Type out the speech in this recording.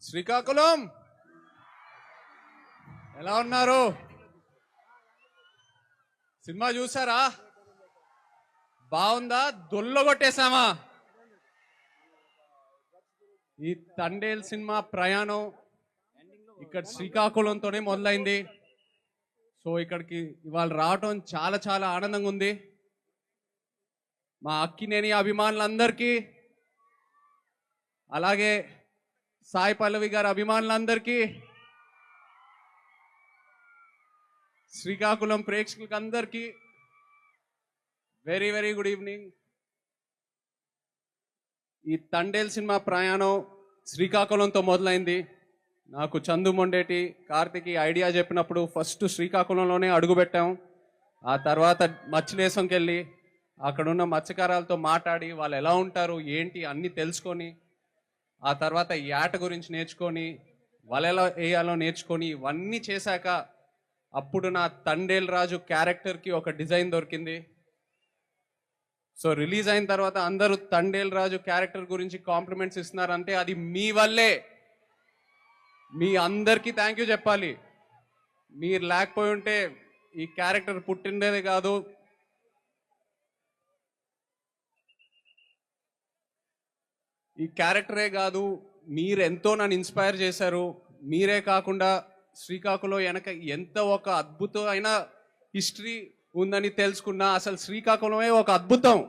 శ్రీకాకుళం ఎలా ఉన్నారు? సినిమా చూసారా? బాగుందా? దొల్లగొట్టేశామా? ఈ తండేల్ సినిమా ప్రయాణం ఇక్కడ శ్రీకాకుళంతోనే మొదలైంది. సో ఇక్కడికి ఇవాళ రావటం చాలా చాలా ఆనందంగా ఉంది. మా అక్కినేని అభిమానులందరికీ, అలాగే సాయి పల్లవి గారి అభిమానులందరికీ, శ్రీకాకుళం ప్రేక్షకులకి అందరికీ వెరీ వెరీ గుడ్ ఈవినింగ్. ఈ తండేల్ సినిమా ప్రయాణం శ్రీకాకుళంతో మొదలైంది. నాకు చందు మొండేటి, కార్తికి ఐడియా చెప్పినప్పుడు ఫస్ట్ శ్రీకాకుళంలోనే అడుగుపెట్టాం. ఆ తర్వాత మత్స్యలేశంకి వెళ్ళి అక్కడున్న మత్స్యకారాలతో మాట్లాడి వాళ్ళు ఎలా ఉంటారు ఏంటి అన్నీ తెలుసుకొని, ఆ తర్వాత యాట గురించి నేర్చుకొని, వాళ్ళు ఎలా వేయాలో నేర్చుకొని, ఇవన్నీ చేశాక అప్పుడు నా తండేల్ రాజు క్యారెక్టర్కి ఒక డిజైన్ దొరికింది. సో రిలీజ్ అయిన తర్వాత అందరూ తండేల్ రాజు క్యారెక్టర్ గురించి కాంప్లిమెంట్స్ ఇస్తున్నారంటే అది మీ వల్లే. మీ అందరికీ థ్యాంక్ యూ చెప్పాలి. మీరు లేకపోయి ఉంటే ఈ క్యారెక్టర్ పుట్టిండేదే కాదు. ఈ క్యారెక్టరే కాదు, మీరు ఎంతో నన్ను ఇన్స్పైర్ చేశారు. మీరే కాకుండా శ్రీకాకుళం వెనక ఎంత ఒక అద్భుతమైన హిస్టరీ ఉందని తెలుసుకున్నా. అసలు శ్రీకాకుళమే ఒక అద్భుతం.